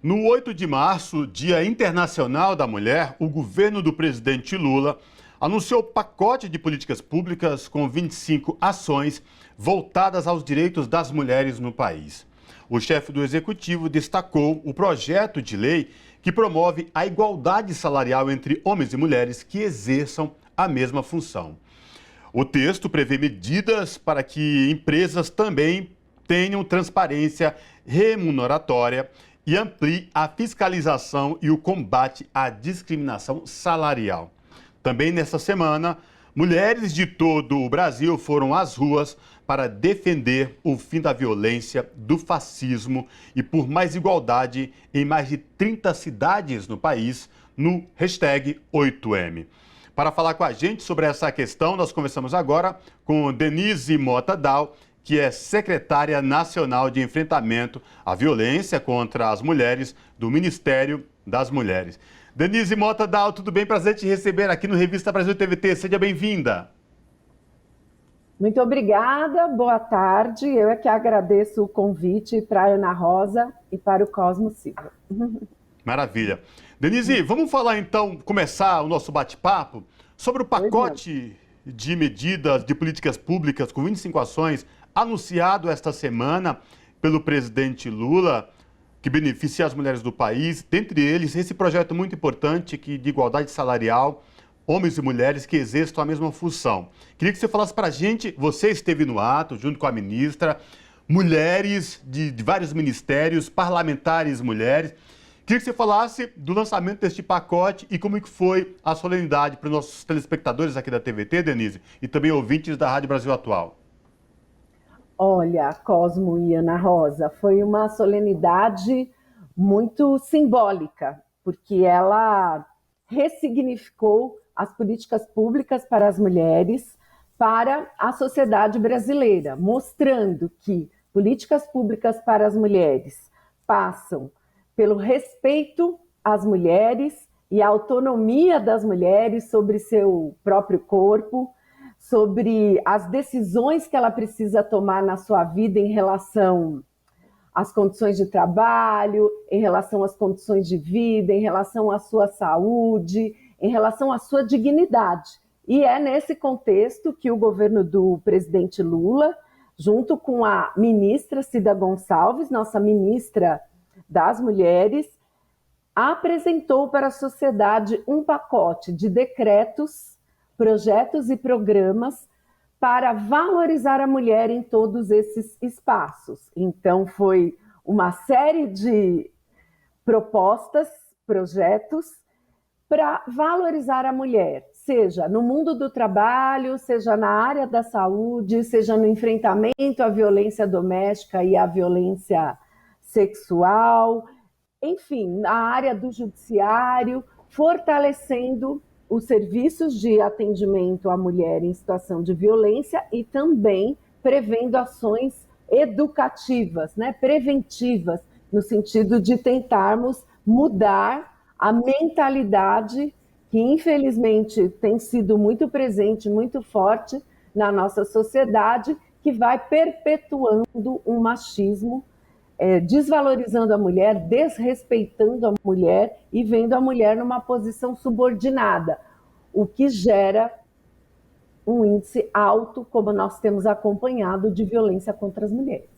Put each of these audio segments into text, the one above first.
No 8 de março, Dia Internacional da Mulher, o governo do presidente Lula anunciou pacote de políticas públicas com 25 ações voltadas aos direitos das mulheres no país. O chefe do executivo destacou o projeto de lei que promove a igualdade salarial entre homens e mulheres que exerçam a mesma função. O texto prevê medidas para que empresas também tenham transparência remuneratória e amplie a fiscalização e o combate à discriminação salarial. Também nesta semana, mulheres de todo o Brasil foram às ruas para defender o fim da violência, do fascismo e por mais igualdade em mais de 30 cidades no país, no hashtag 8M. Para falar com a gente sobre essa questão, nós conversamos agora com Denise Mota Dal, que é secretária nacional de enfrentamento à violência contra as mulheres do Ministério das Mulheres. Denise Mota Dal, tudo bem? Prazer te receber aqui no Revista Brasil TVT. Seja bem-vinda. Muito obrigada, boa tarde. Eu é que agradeço o convite para a Ana Rosa e para o Cosmo Silva. Maravilha. Denise, vamos falar então, começar o nosso bate-papo sobre o pacote de medidas de políticas públicas com 25 ações anunciado esta semana pelo presidente Lula, que beneficia as mulheres do país, dentre eles esse projeto muito importante de igualdade salarial, homens e mulheres que exerçam a mesma função. Queria que você falasse para a gente, você esteve no ato junto com a ministra, mulheres de vários ministérios, parlamentares mulheres. Queria que você falasse do lançamento deste pacote e como que foi a solenidade para os nossos telespectadores aqui da TVT, Denise, e também ouvintes da Rádio Brasil Atual. Olha, Cosmo e Ana Rosa, foi uma solenidade muito simbólica, porque ela ressignificou as políticas públicas para as mulheres, para a sociedade brasileira, mostrando que políticas públicas para as mulheres passam pelo respeito às mulheres e a autonomia das mulheres sobre seu próprio corpo, sobre as decisões que ela precisa tomar na sua vida em relação às condições de trabalho, em relação às condições de vida, em relação à sua saúde, em relação à sua dignidade. E é nesse contexto que o governo do presidente Lula, junto com a ministra Cida Gonçalves, nossa ministra das Mulheres, apresentou para a sociedade um pacote de decretos, projetos e programas para valorizar a mulher em todos esses espaços. Então, foi uma série de propostas, projetos para valorizar a mulher, seja no mundo do trabalho, seja na área da saúde, seja no enfrentamento à violência doméstica e à violência sexual, enfim, na área do judiciário, fortalecendo os serviços de atendimento à mulher em situação de violência e também prevendo ações educativas, preventivas, no sentido de tentarmos mudar a mentalidade que, infelizmente, tem sido muito presente, muito forte na nossa sociedade, que vai perpetuando um machismo, desvalorizando a mulher, desrespeitando a mulher e vendo a mulher numa posição subordinada, o que gera um índice alto, como nós temos acompanhado, de violência contra as mulheres.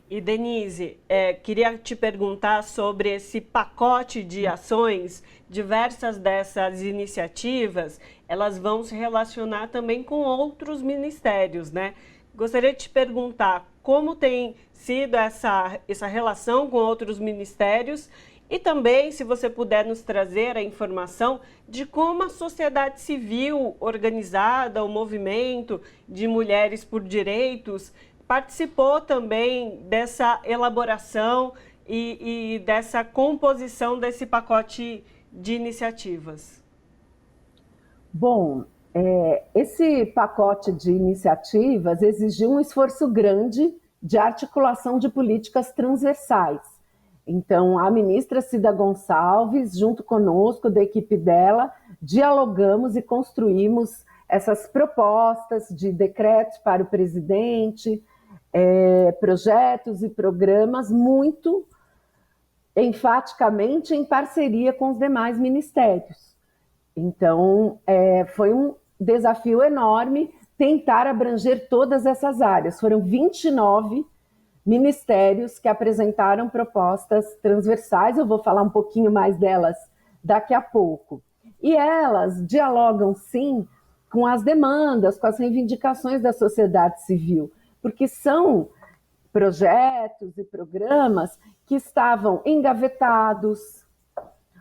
E Denise, queria te perguntar sobre esse pacote de ações. Diversas dessas iniciativas, elas vão se relacionar também com outros ministérios, né? Gostaria de te perguntar como tem sido essa relação com outros ministérios e também, se você puder nos trazer a informação de como a sociedade civil organizada, o movimento de mulheres por direitos, participou também dessa elaboração e dessa composição desse pacote de iniciativas. Bom, esse pacote de iniciativas exigiu um esforço grande de articulação de políticas transversais. Então, a ministra Cida Gonçalves, junto conosco, da equipe dela, dialogamos e construímos essas propostas de decretos para o presidente, projetos e programas muito enfaticamente em parceria com os demais ministérios. Então, foi um desafio enorme tentar abranger todas essas áreas. Foram 29 ministérios que apresentaram propostas transversais, eu vou falar um pouquinho mais delas daqui a pouco. E elas dialogam, sim, com as demandas, com as reivindicações da sociedade civil, porque são projetos e programas que estavam engavetados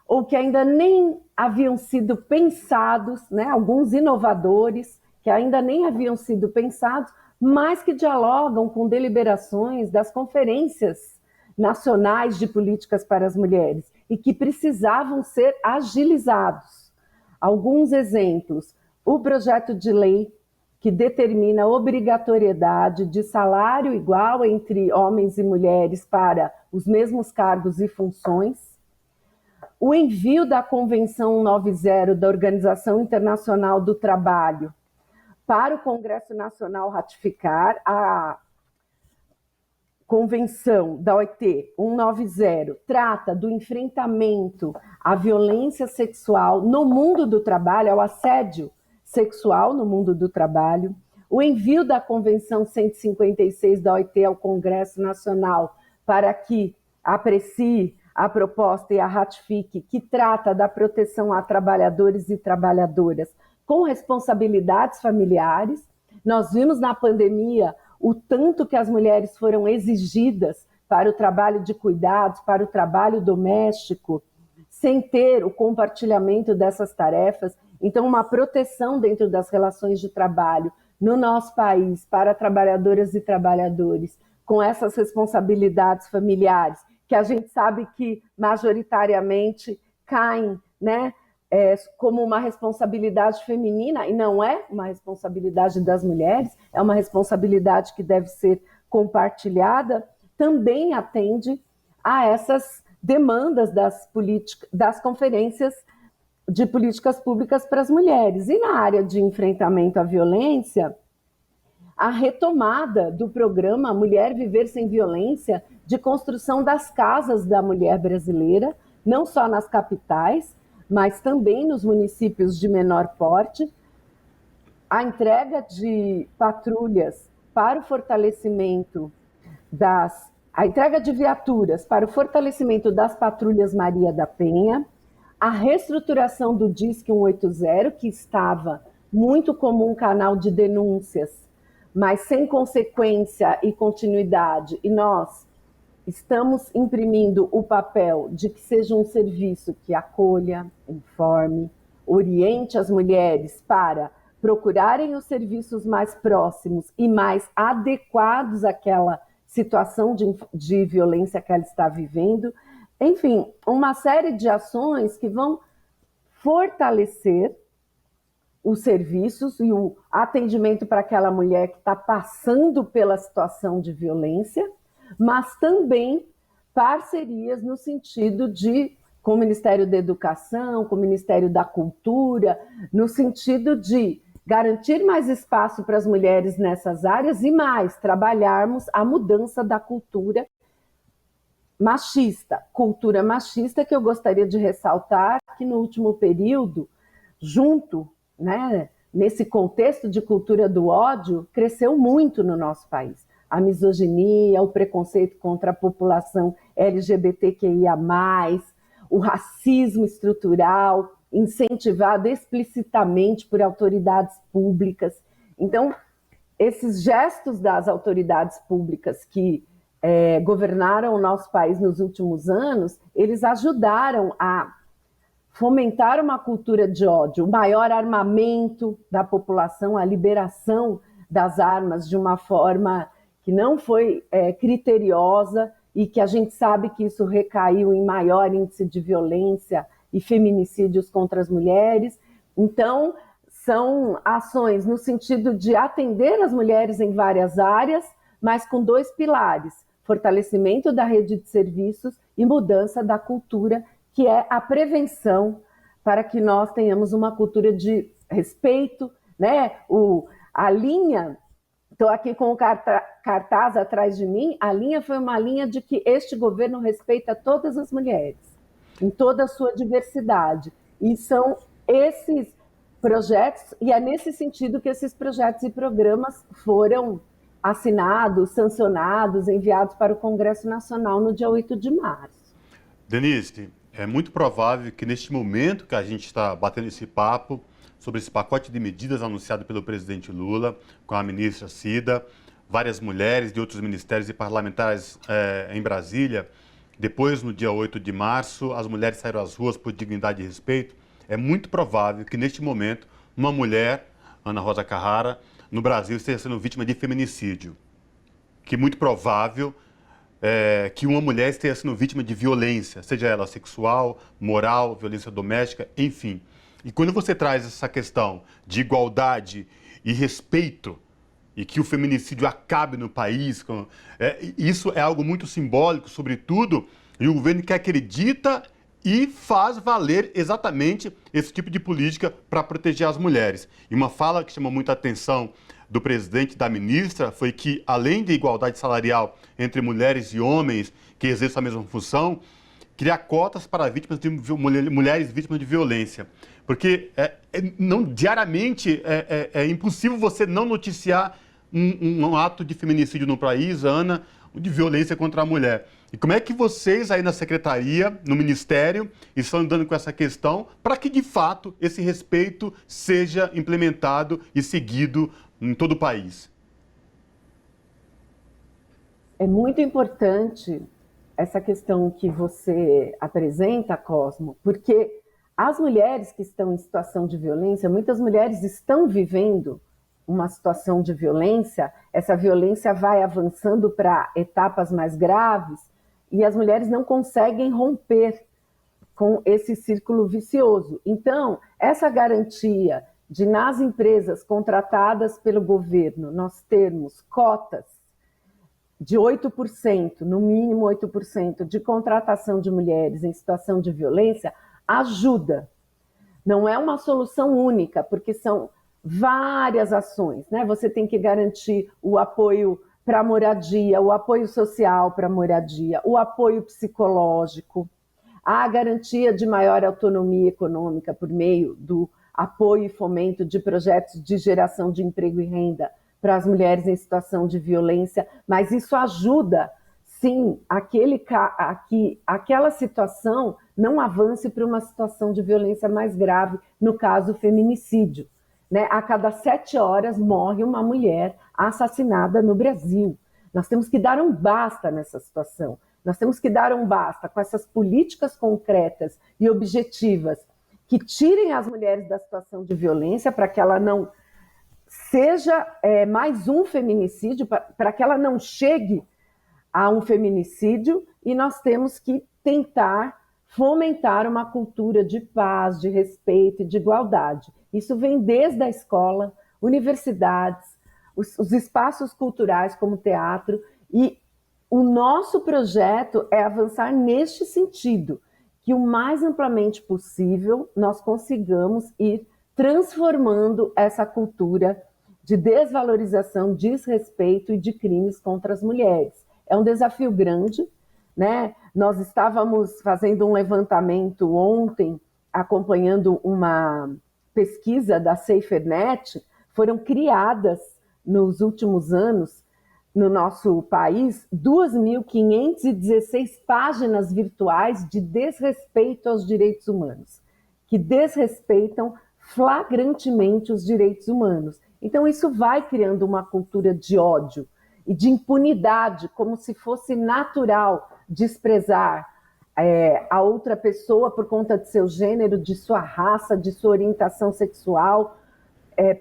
ou que ainda nem haviam sido pensados, né? Alguns inovadores que ainda nem haviam sido pensados, mas que dialogam com deliberações das conferências nacionais de políticas para as mulheres e que precisavam ser agilizados. Alguns exemplos: o projeto de lei que determina a obrigatoriedade de salário igual entre homens e mulheres para os mesmos cargos e funções, o envio da Convenção 190 da Organização Internacional do Trabalho para o Congresso Nacional ratificar, a Convenção da OIT 190 trata do enfrentamento à violência sexual no mundo do trabalho, ao assédio sexual no mundo do trabalho, o envio da Convenção 156 da OIT ao Congresso Nacional para que aprecie a proposta e a ratifique, que trata da proteção a trabalhadores e trabalhadoras com responsabilidades familiares. Nós vimos na pandemia o tanto que as mulheres foram exigidas para o trabalho de cuidados, para o trabalho doméstico, sem ter o compartilhamento dessas tarefas. Então, uma proteção dentro das relações de trabalho no nosso país para trabalhadoras e trabalhadores com essas responsabilidades familiares, que a gente sabe que majoritariamente caem, né, como uma responsabilidade feminina, e não é uma responsabilidade das mulheres, é uma responsabilidade que deve ser compartilhada, também atende a essas demandas das conferências de políticas públicas para as mulheres. E na área de enfrentamento à violência, a retomada do programa Mulher Viver Sem Violência, de construção das casas da mulher brasileira, não só nas capitais, mas também nos municípios de menor porte, a entrega de patrulhas para o fortalecimento a entrega de viaturas para o fortalecimento das patrulhas Maria da Penha, a reestruturação do Disque 180, que estava muito como um canal de denúncias, mas sem consequência e continuidade, e nós estamos imprimindo o papel de que seja um serviço que acolha, informe, oriente as mulheres para procurarem os serviços mais próximos e mais adequados àquela situação de violência que ela está vivendo. Enfim, uma série de ações que vão fortalecer os serviços e o atendimento para aquela mulher que está passando pela situação de violência, mas também parcerias no sentido com o Ministério da Educação, com o Ministério da Cultura, no sentido de garantir mais espaço para as mulheres nessas áreas e mais, trabalharmos a mudança da cultura machista, que eu gostaria de ressaltar que no último período, junto, né, nesse contexto de cultura do ódio, cresceu muito no nosso país. A misoginia, o preconceito contra a população LGBTQIA+, o racismo estrutural, incentivado explicitamente por autoridades públicas. Então, esses gestos das autoridades públicas que governaram o nosso país nos últimos anos, eles ajudaram a fomentar uma cultura de ódio, o maior armamento da população, a liberação das armas de uma forma que não foi criteriosa e que a gente sabe que isso recaiu em maior índice de violência e feminicídios contra as mulheres. Então, são ações no sentido de atender as mulheres em várias áreas, mas com dois pilares: fortalecimento da rede de serviços e mudança da cultura, que é a prevenção, para que nós tenhamos uma cultura de respeito, né? A linha Estou aqui com o cartaz atrás de mim. A linha foi uma linha de que este governo respeita todas as mulheres, em toda a sua diversidade. E são esses projetos, e é nesse sentido que esses projetos e programas foram assinados, sancionados, enviados para o Congresso Nacional no dia 8 de março. Denise, é muito provável que neste momento que a gente está batendo esse papo sobre esse pacote de medidas anunciado pelo presidente Lula, com a ministra Cida, várias mulheres de outros ministérios e parlamentares em Brasília, depois, no dia 8 de março, as mulheres saíram às ruas por dignidade e respeito. É muito provável que neste momento uma mulher, Ana Rosa Carrara, no Brasil esteja sendo vítima de feminicídio. Que é muito provável que uma mulher esteja sendo vítima de violência, seja ela sexual, moral, violência doméstica, enfim. E quando você traz essa questão de igualdade e respeito, e que o feminicídio acabe no país, isso é algo muito simbólico, sobretudo, e o governo que acredita e faz valer exatamente esse tipo de política para proteger as mulheres. E uma fala que chamou muita atenção do presidente e da ministra foi que, além de igualdade salarial entre mulheres e homens que exerçam a mesma função, criar cotas para vítimas de mulheres vítimas de violência. Porque diariamente é impossível você não noticiar um ato de feminicídio no país, Ana, de violência contra a mulher. E como é que vocês aí na secretaria, no ministério, estão lidando com essa questão para que, de fato, esse respeito seja implementado e seguido em todo o país? É muito importante essa questão que você apresenta, Cosmo, porque as mulheres que estão em situação de violência, muitas mulheres estão vivendo uma situação de violência, essa violência vai avançando para etapas mais graves e as mulheres não conseguem romper com esse círculo vicioso. Então, essa garantia de, nas empresas contratadas pelo governo, nós termos cotas de 8%, no mínimo 8%, de contratação de mulheres em situação de violência, ajuda. Não é uma solução única, porque são várias ações, né? Você tem que garantir o apoio para a moradia, o apoio social para a moradia, o apoio psicológico, a garantia de maior autonomia econômica por meio do apoio e fomento de projetos de geração de emprego e renda para as mulheres em situação de violência, mas isso ajuda, sim, aquela situação não avance para uma situação de violência mais grave, no caso, feminicídio. Né? A cada 7 horas morre uma mulher assassinada no Brasil. Nós temos que dar um basta nessa situação. Nós temos que dar um basta com essas políticas concretas e objetivas que tirem as mulheres da situação de violência para que ela não seja mais um feminicídio, para que ela não chegue a um feminicídio, e nós temos que tentar fomentar uma cultura de paz, de respeito e de igualdade. Isso vem desde a escola, universidades, os espaços culturais como teatro, e o nosso projeto é avançar neste sentido, que o mais amplamente possível nós consigamos ir transformando essa cultura de desvalorização, desrespeito e de crimes contra as mulheres. É um desafio grande, né? Nós estávamos fazendo um levantamento ontem, acompanhando uma pesquisa da SaferNet. Foram criadas nos últimos anos, no nosso país, 2.516 páginas virtuais de desrespeito aos direitos humanos, que desrespeitam flagrantemente os direitos humanos. Então, isso vai criando uma cultura de ódio e de impunidade, como se fosse natural desprezar a outra pessoa por conta de seu gênero, de sua raça, de sua orientação sexual,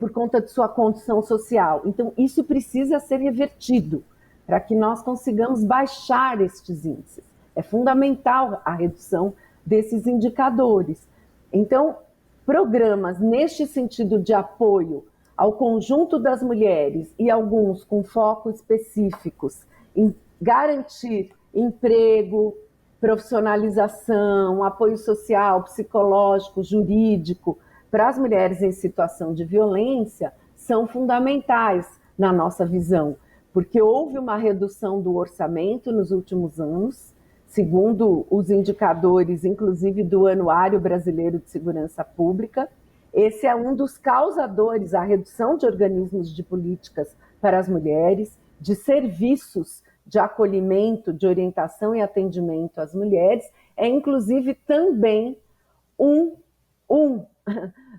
por conta de sua condição social. Então, isso precisa ser revertido para que nós consigamos baixar estes índices. É fundamental a redução desses indicadores. Então, programas neste sentido de apoio ao conjunto das mulheres e alguns com focos específicos em garantir emprego, profissionalização, apoio social, psicológico, jurídico para as mulheres em situação de violência são fundamentais na nossa visão, porque houve uma redução do orçamento nos últimos anos, segundo os indicadores, inclusive do Anuário Brasileiro de Segurança Pública. Esse é um dos causadores, a redução de organismos de políticas para as mulheres, de serviços de acolhimento, de orientação e atendimento às mulheres, é inclusive também um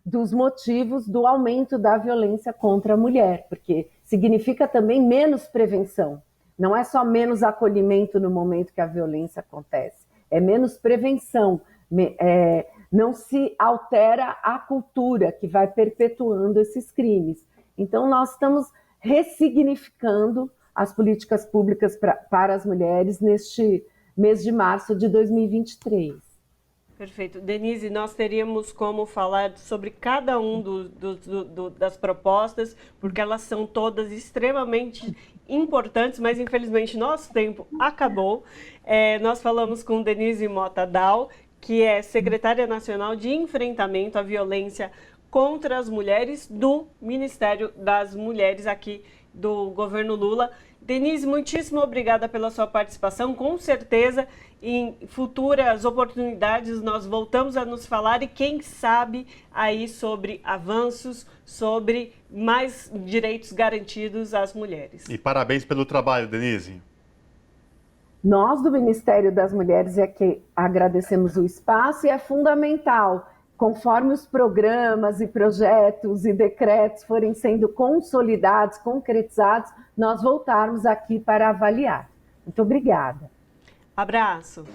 dos motivos do aumento da violência contra a mulher, porque significa também menos prevenção. Não é só menos acolhimento no momento que a violência acontece, é menos prevenção, não se altera a cultura que vai perpetuando esses crimes. Então, nós estamos ressignificando as políticas públicas para as mulheres neste mês de março de 2023. Perfeito. Denise, nós teríamos como falar sobre cada um das propostas, porque elas são todas extremamente importantes, mas infelizmente nosso tempo acabou. Nós falamos com Denise Mota Dal, que é secretária nacional de enfrentamento à violência contra as mulheres do Ministério das Mulheres aqui do governo Lula. Denise, muitíssimo obrigada pela sua participação. Com certeza, em futuras oportunidades, nós voltamos a nos falar e quem sabe aí sobre avanços, sobre mais direitos garantidos às mulheres. E parabéns pelo trabalho, Denise. Nós do Ministério das Mulheres é que agradecemos o espaço e é fundamental, conforme os programas e projetos e decretos forem sendo consolidados, concretizados, nós voltarmos aqui para avaliar. Muito obrigada. Abraço.